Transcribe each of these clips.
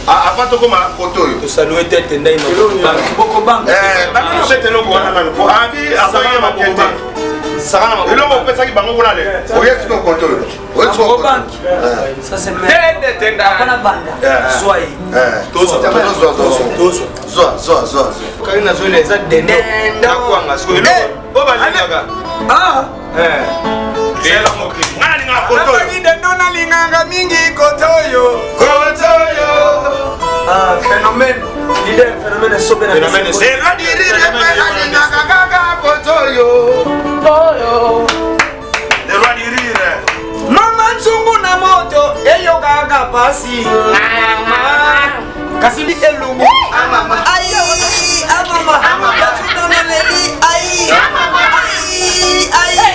avant de comment Kotoyo. Tu salues tête ndai no. Boko bank. Bana bete lo wana nanu. Ko abi asanga ma kete. Sarana ma. Elo mo pesa ki bango wana le. Oyesi ko Kotoyo. Oyesi ko bank. Ça c'est même. Tenda. Kana banda. Soyez. Tozo. Karina zole za dende. Ndakwanga siko elo. Boba lingaga. Lelo mo kli. Ngani nga Kotoyo. Dendo na linganga mingi Kotoyo. Phénomène. Leader phénomène sobe na. Phénomène c'est la dirire pe lingaga Kotoyo. Le roi dirire. Mama tsungu na moto eyo gaga pasi. Kasili elungu. Mama. Aïe. Mama. Tuna meleli. Aïe. Aïe.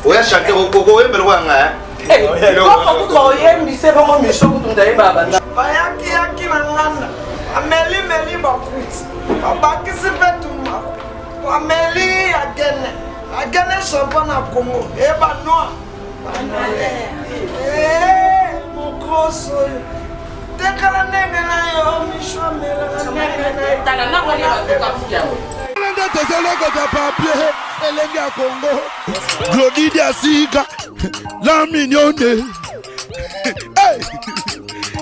Oya chanter au coco et belwanga Bayaki nanganda. Ameli bakuti. Babakisi betuma. Ameli agene champagne Congo. Eba noa. Mon gros tekala nene na yo misho mela nene tala na wali bakuti. Papier, Elenga Congo, Glody Asika, la mignonne,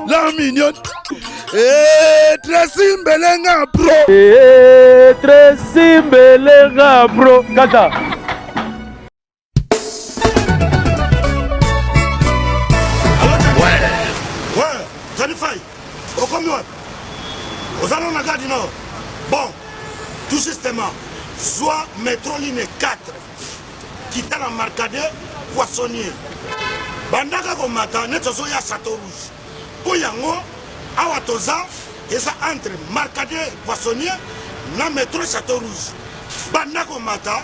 la mignonne, Tracy Mbelenga Pro, Tracy Mbelenga Pro, Kata. Ouais, Zanifai, au combien? Aux allons la garde du Nord. Bon, tout justement. Soit métro ligne 4 qui est la marcade poissonnier. Bandaka komata netozo ya Château Rouge. Pour yango awatoza eza entre marcade poissonnier na métro Château Rouge. Bandaka komata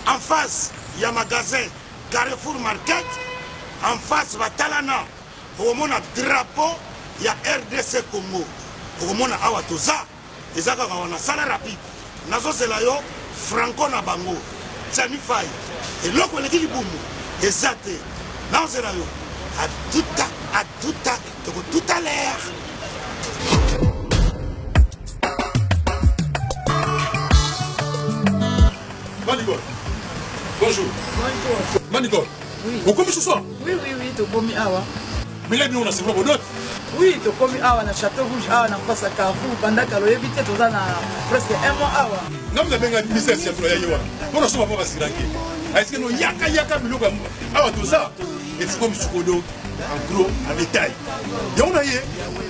en face ya magasin Carrefour Market en face batalana omona drapeau ya RDC Congo. Omona awatoza eza kaka wana sala rapide. Nazo selayo Franco na bango, Zanifai, et l'autre on est qui boum, exact. Là on sait là yo, à tout à l'heure. Manigol, bonjour. Bonjour. Manigol, oui. Vous commis ce soir? Oui, tu commis awa. Mais là, nous on a c'est vraiment d'autres. Oui, tu commis awa na Château Rouge, awa na face à Carrefour, pendant que l'on évite tout ça presque un mois awa. Non, mais bien, ministère c'est toi yayewa. On a souvent pas si ranké. Est-ce que nous yaka biloko awa tout ça? Et c'est comme Sukodo en gros en détail. Et on a yé.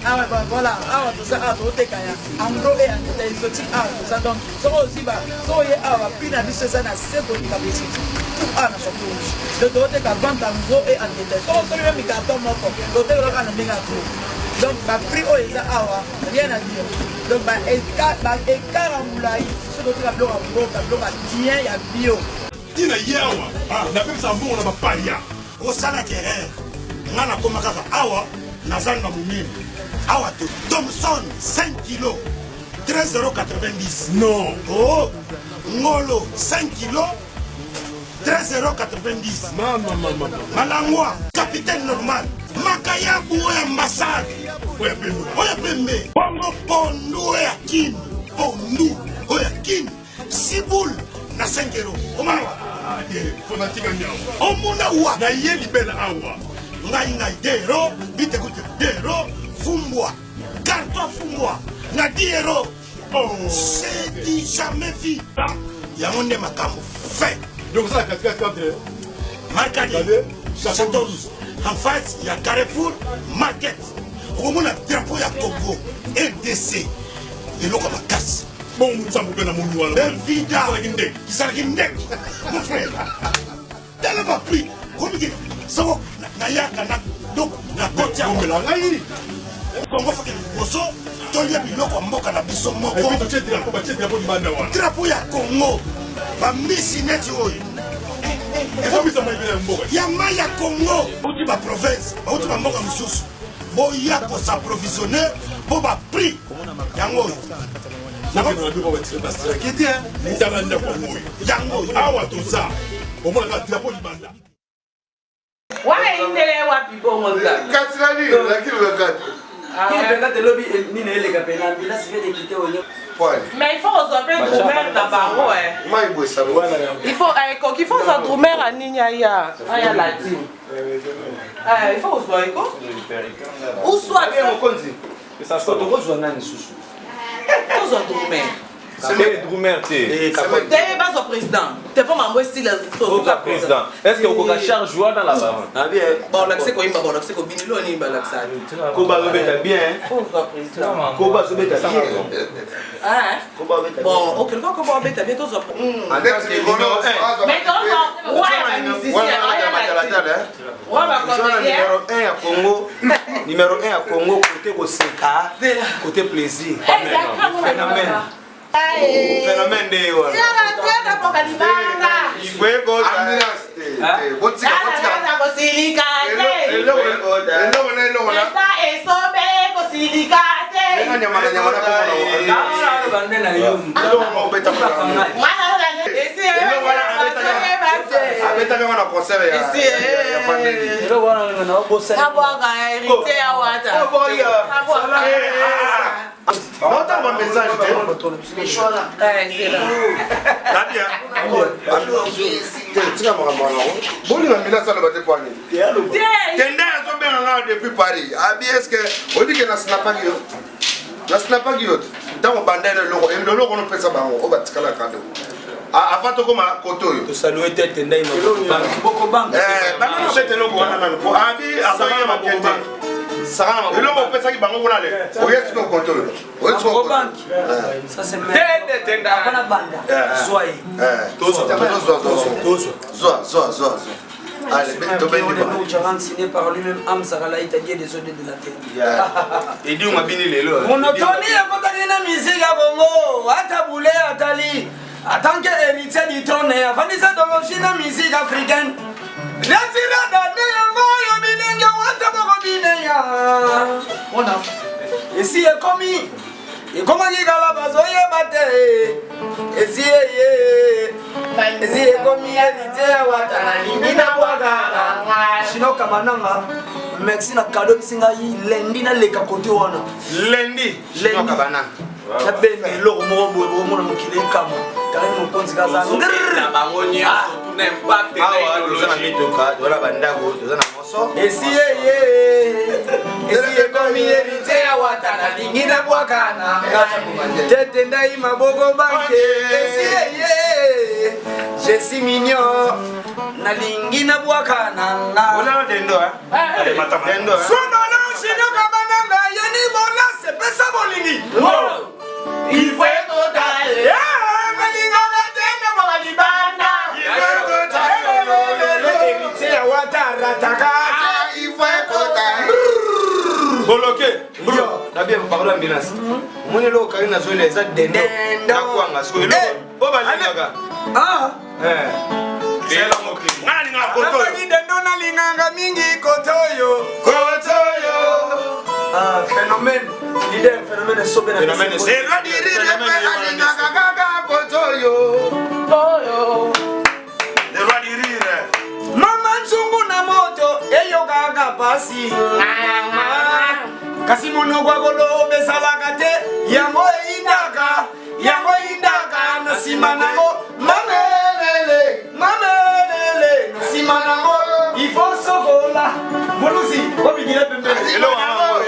Ah ouais, voilà, awa tout ça, awa tout kaya. En gros et en détail, exotique awa tout ça. Donc, ça aussi va, ça y est awa, puis na bise ça na c'est pour capacité. Tout awa na Château Rouge. Le doté ka vente en gros et en détail. Ça on même carton moko. Doté le ka na menga gros. Donc, ma prix au Eza Awa, rien à dire. Donc, ma écart en moulaï, ce que tu as bloqué en gros, tu as bloqué bien, il y a bio. Tina yawa, na pep sa bon on a pas paria. Au salaire nana komakaka awa, nazanga mumini. Awa to Thomson 5 kg, 13,90 €. Non. Oh, Ngolo 5 kg, 13,90 €. Maman. Malangwa, capitaine normal. Makaya Boué ambassade. Oya Pembe. Bongo Pondu Oya Kim. Pondu Oya Kim. Siboul na 5 €. Omanawa. Fonatika nyao. Omuna wa. Na ye libela awa. Ngai 2 €. Bite kote 2 €. Fumbwa. Carton fumbwa. Na 10 €. Oh. C'est dit jamais vu. Yango nde makambo. Fait. Donc ça entre Marcadi. Château Rouge. En face, il y a Carrefour Market. Au moment où drapeau il y a Togo, RDC. Et l'eau comme la casse. Bon, nous sommes bien à mon noir. Vida. Qui s'arrête. Mon frère. T'as pas pris. soko na yaka na donc na koti ya ngai Congo faut que boso tolie biloko mboka na biso moko et puis tu drapeau libanda wana drapeau ya Congo ba misi neti oyo ya mai ya Congo uti ba province uti ba mboka mosusu boya kosaprovisionner po ba prix yango oyo yango awa toza omonaka drapeau libanda wana indele wapi bongo katirani lakini wakati mais il faut resolver Drumer d'abord. Il faut ça Drumer à Nignaya. Aya latine. Il faut resolver quoi? Où soit ça soit rejoindre Soussou. Tous en Drumer. C'est Drumer, t'es pas son président. T'es pas membre style président. Est-ce que vous avez charge joie dans la barre? Ah bien. Bon, l'accès qu'on y va, l'accès qu'on binilo ni ba l'accès. Koba Robeta bien. Faut son président. Koba Robeta bien. Ah. Koba Robeta. Bon, OK, quand Koba Robeta bien tous en. Avec les golos. Mais donc ouais, musicien, ouais, numéro 1 à Congo. Numéro 1 à Congo côté Oseka, côté plaisir. Phénomène. Phénomène de il faut go depuis Paris. Est-ce que on dit que na snapper dans le bandel le logo on peut ça ba on va tikala kado avant to koma kotoyo to saluer tête ndai boko bank bana bete logo wana nanu po abi asanga makete Sarah, le logo peut ça qui bango wana le oyesi ko kotoyo oyesi ko bank ça c'est tête bana banda soyez zo allez, signé par lui-même Amsarala italien des eaux de la terre. Et dit on m'a bien les lois. Monotoni a contacté la musique à Congo, Ataboulé, Atali, en tant qu'héritier du trône, Vanessa dans la musique africaine. La tirade on a. Ici est commis. Et comment il y a la base, et si est commis, Chino Kamananga, merci na cadeau singa yi lendi na leka côté wana. Lendi, Chino Kabana. Na ben lo mo mo mukile kama. Kala mo konzi kaza. Na bango nyonso tout n'impact na idéologie. Mitoka, dola bandago, doza na moso. Et si est commis héritier ya watana lingina bwakana. Tete ndai mabogo banke. Je suis mignon. Na lingina bwakana. Ona dendo dendo. Sono na shino kabananga yani bola se pesa bolingi. il faut total. Malinga na tena mawalibanda. Il faut total. Héritier ya watana taka. Il faut total. Boloke. Na bien parole ambulance. Moni lo karina zo les dendo. Na kwanga sko lo. Bo balinga. Ah. C'est la moquerie. Nani nga koto. Ni dendo na linganga mingi kotoyo. Kotoyo. Ah, phénomène. Leader phénomène sobe na. Phénomène c'est la dirire pe alinga gaga kotoyo. Toyo. Le roi dirire. Mama nzungu na moto eyo gaga pasi. Kasi mono kwa bolo besalaka te yango indaka na sima nango mamelele na sima nango il faut sokola bolusi obigile pembe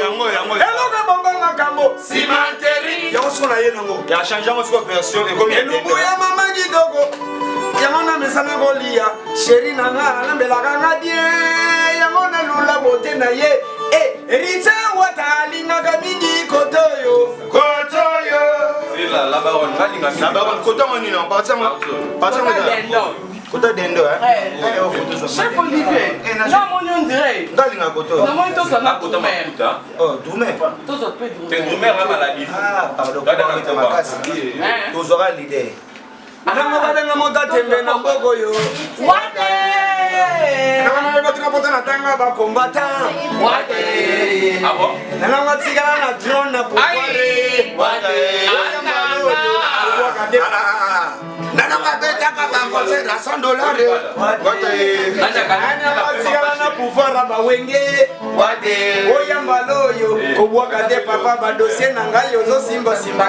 yango bongo makambo simanteri yango sona ye nango ya changer mon version et combien elubu ya mama kidogo yango na mesana kolia sheri nanga nambelaka nga bien yango na lula bote na ye Rita watalingaka mingi kotoyo. La baronne, la baronne, koto moni non, partir moi. Kota dendo Chef Olivier. Non, on dirait. Ngalinga koto. Non, moi, tout ça, n'a pas de Oh, Doumer. Tout ça, peut être. C'est Drumer la maladie. Ah, pardon. Tous aura l'idée. Nanga badanga monta tembe na mboko yo. Wate! Nanga batina pota na tanga ba combattant. Wate! Ah bon? Nanga tsigala na drone na pouvoir. Wate! Nanga betaka bango na $100. Nanga tsigala na pouvoir ba wenge. Wate. Oyamba loyo kobwaka te papa ba dossier na ngai yozo simba simba.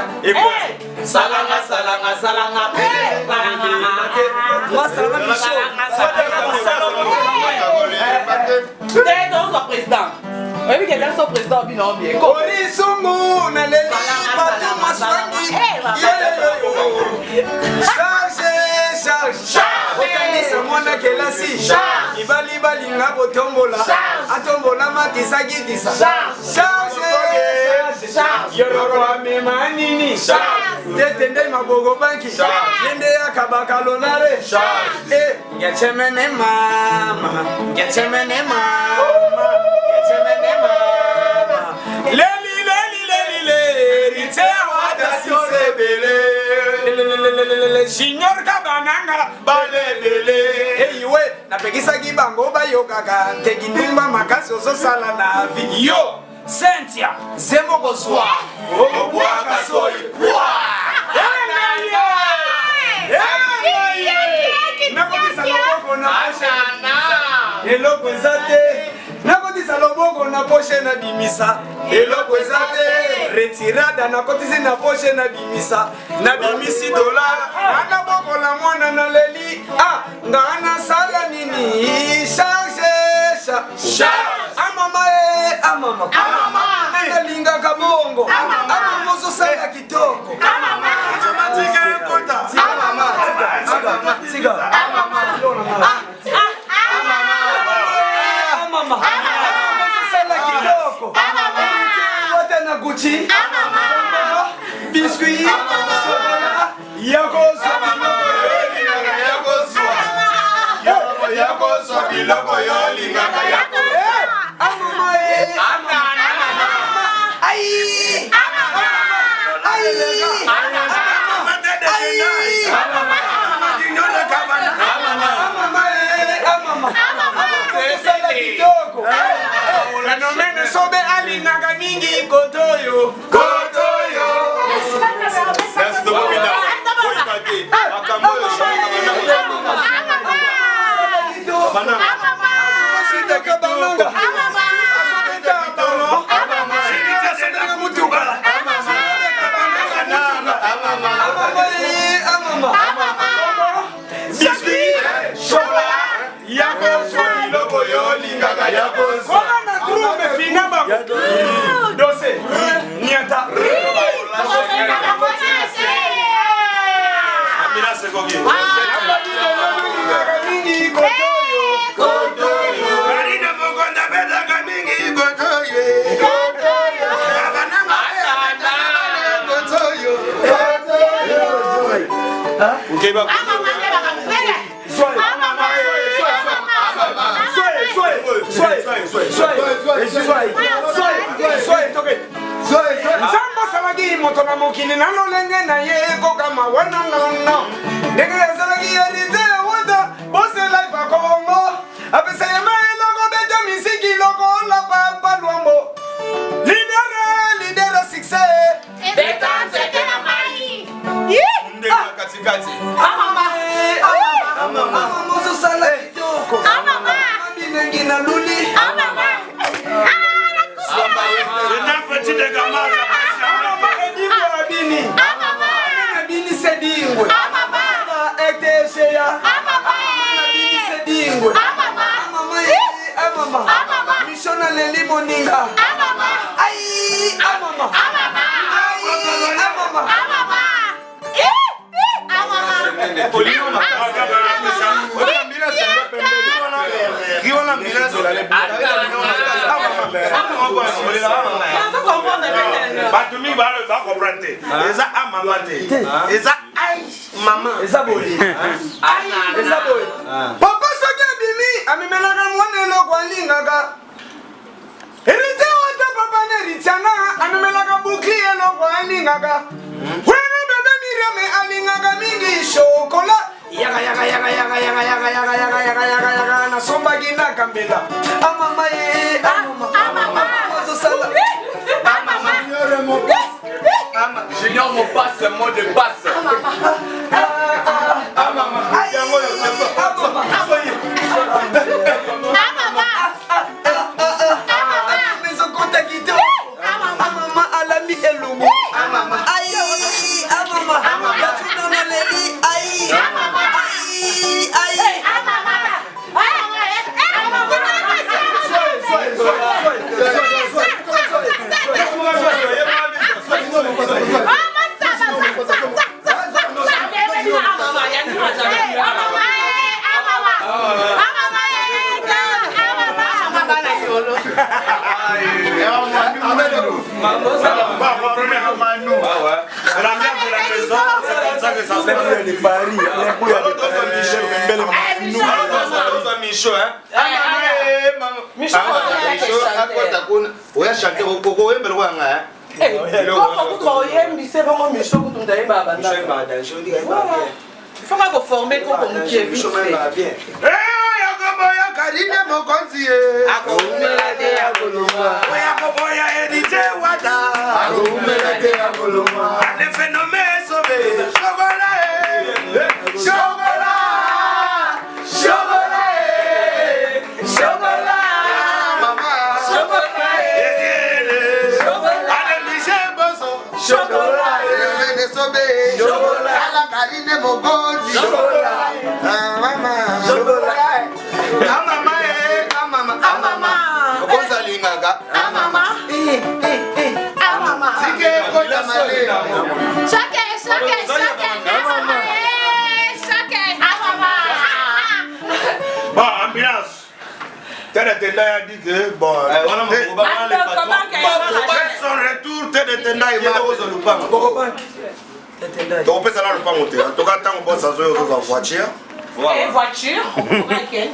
Salanga. Président. Oui, quelqu'un son président, bien. Orisumu na leli batu maswangi. Charge. Okanisa mwana kelasi. Ibali balinga botombola. Atombola matisa gidisa. Charge. Yororo amema nini. Tetende mabogo banki. Yende akabaka lonare. Ngechemene mama. Signor Kabananga balelele eyiwe napekisa kibango bayokaka tekinimba makasi ososala na vi yo Cynthia zemoko zwa obwaka soyi pwa nakodisa loboko na eloko eza te nakodisa loboko na poshe na bimisa eloko eza te retirada nakotisi na poshe na bimisa na bimisi $. Ana bokola mwana na leli nga nasala nini charge amama nalingaka bongo amama ozosala kitoko Gucci, biscuit, sobe alingaka mingi kotoyo. Merci de vous bien. Dose, niata. Amira Segogi. Marina Mogonda Bedaga Mingi Gotoye. Samba salagi moto na mokili na lolenge na ye kokama wana no ndenge ya salagi ya lite wota bose life akongo apesa ya mae logo beto misiki logo la papa luambo leader success Détente na mai. Ndeka katikati. Mama mozo sala kitoko Mama. Binengi na luli Mama. Bini sedingwe etesheya bini sedingwe mama mishona leli moninga ai mama maman. Ezaboye. Ezaboye. Papa soki abimi amemelaka mwana eloko alingaka. Erite wata papa neritiana amemelaka bukli eloko alingaka. Wena bebe Miriam alingaka mingi chokola. Yaga nasombaki nakambela. Amama ye. Amama. J'ignore mon passe, mot de passe.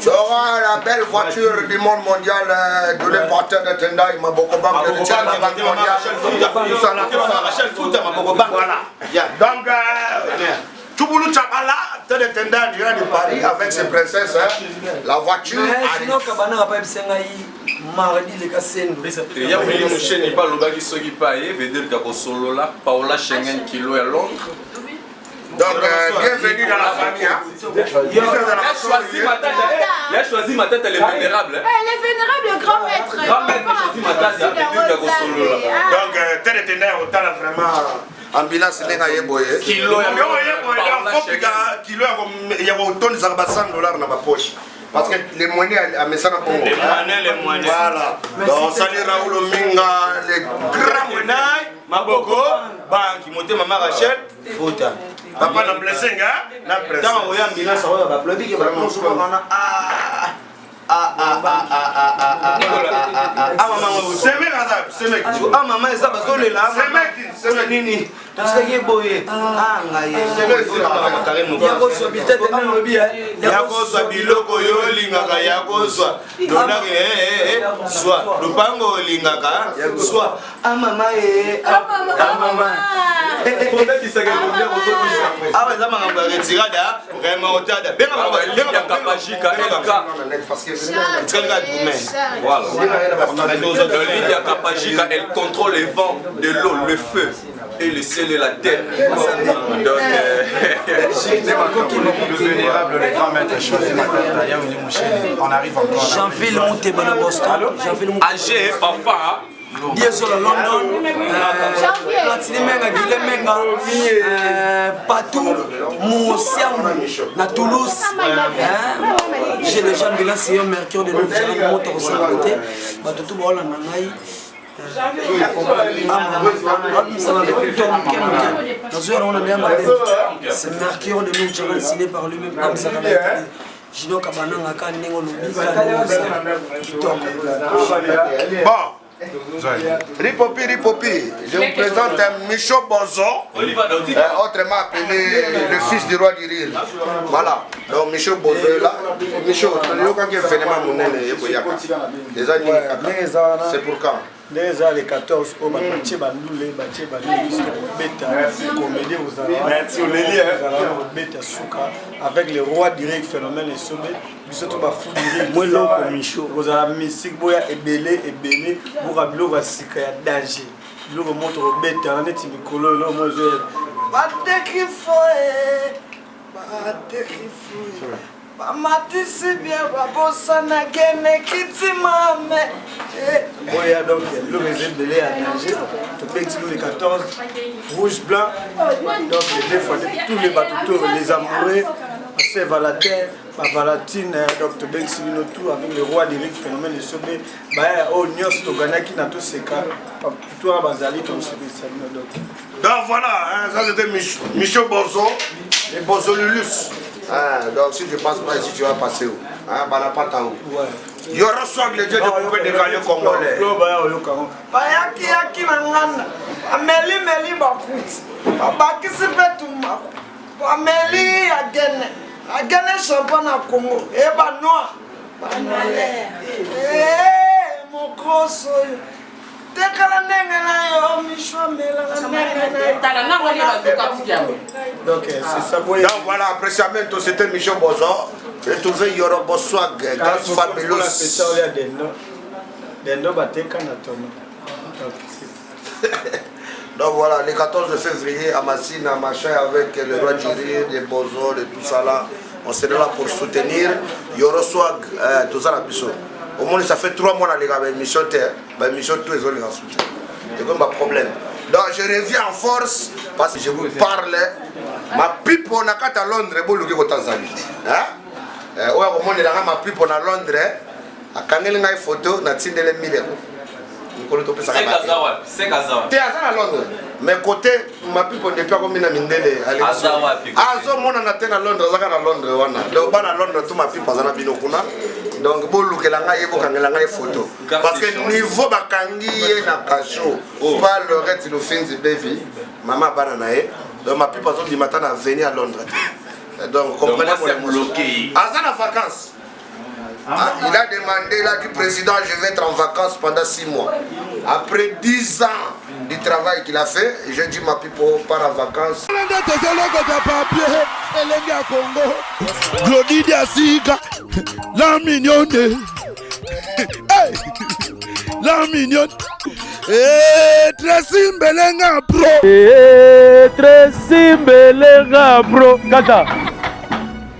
Tu auras la belle voiture du monde mondial de l'importeur de Tendai, ma Bokobank, de la Banque mondiale. Donc, Touboulou Tchabala, de Tendai, du de Paris, avec ses princesses, la voiture. Mardi les cassés. Il y a une chaîne, pas le bagage qui paye, veut dire qu'il y a solo là, Paola Schengen qui loue à Londres. Donc, bienvenue dans la famille. Il a choisi ma tête, elle est vénérable. Elle est vénérable, le grand maître. Grand maître, il a choisi ma tête, il a solo là. Donc, tel était autant vraiment. Ambulance lenga yeboye kilo ya autant de $100 dans ma poche. Parce que les moyens à Messana Bongo. Les moyens. Voilà. Donc, ça les Raoul Minga, les grands moyens. Maboko, Banki, monté Maman Rachel, Fouta. Papa n'a blessé, n'a blessé. Dans le ambulance, on va applaudir que vraiment souvent on a. Maman, c'est mec, c'est mec. Ah, maman, ça va soler là. C'est mec, Nini. Tu sais qui est boyé. Ah, c'est mec, c'est mec. Yako soit bitete na lobi. Yako soit biloko yo lingaka yako soit. Dona soit. Lupango lingaka soit. Ah, maman, ah, maman. Peut-être qu'il s'est gagné au ah, ouais, ça m'a retiré là. Vraiment, au théâtre. Bien, voilà. Elle contrôle les vents, de l'eau, le feu, et le ciel et la terre. Donc, le vénérable, le grand maître choisi on arrive encore. Jean-Phil Mouté Boston. Âgé, papa. Bien sur London, Platini Menga, Guilhem Menga, Patou, Moussiam, na Toulouse. J'ai déjà ambulance et un mercure de l'autre, j'ai un moteur sans côté. Tout le monde en a. C'est mercure de l'autre, signé par lui-même. Bon. Ripopi. Je vous présente Michaud Bozo, autrement appelé le fils du roi du rire. Voilà. Donc Michaud Bozo est là. Michaud, c'est pour quand? Déjà les 14 au Baché Bandoulé, Baché Bandoulé, Beta, comédie aux Arabes, Beta Souka, avec les rois direct phénomène et sommet, surtout ma fou direct. Moi, l'eau comme Michaud, vous avez mis Sigboya et Belé, pour Ablo va s'y danger. L'eau montre au Beta, on est Timicolo, l'eau, moi je. Matisse bien, Babosana, Gene, Kitimame. Boya donc, le régime de l'air à danger. Les 14, rouge, blanc. Donc, les défendus, tous les bateaux, les amoureux, Saint-Valentin, Valentin, Dr. Ben Sivino, tout avec le roi des phénomènes de sommet. Oh, Nyos, Togana, qui n'a tous ces cas. Tout à Bazali, comme ce que donc voilà, ça c'était Michaud Bozo et Bozo Lulus. Donc si je passe pas ici, tu vas passer où? Banapata où? Il y aura soit le dieu de poupée de Galio congolais. Bayaki Nangana, Ameli Bakut, Bakisi Betuma, Ameli Agene Champagne à Congo, Eba Noir, mon gros soyo. Donc c'est ça. Donc voilà, appréciamento, c'était Michaud Bozo. J'ai trouvé Yoro Boswag, grâce fabuleuse. Donc voilà, le 14 février à Massina, machin avec le roi du rire, les Bozo, et tout ça là. On serait là pour soutenir Yoro Swag, tout ça là. Au moins ça fait 3 mois dans les gars, mission terre, mission tous les autres soutien. C'est comme un problème. Donc je reviens en force parce que je vous parle. Ma pipe on a qu'à Londres, bon le au Tanzanie. Hein? Ouais, au moins il a ma pipe on a Londres. À Kangelinga photo, na tinde les milliers. C'est Gazawa. T'es à Londres. Mais côté ma pipe on n'est pas comme une mindele. Azo mon on a tenu à Londres, ça à Londres wana. Donc ban à Londres tout ma pipe azana bino kuna. Donc bon look la ngai kangela ngai photo. Parce que niveau bakangi na kacho. Pas le reste le fin du baby. Maman bana nae. Donc ma pipe azo du matin à venir à Londres. Donc comprenez mon bloqué. Azana vacances. Il a demandé là du président, je vais être en vacances pendant 6 mois. Après 10 ans du travail qu'il a fait, j'ai dit ma pipo part en vacances. La mignonne. La mignonne. Tracy Mbelenga Pro. Tracy Mbelenga Pro. Kata.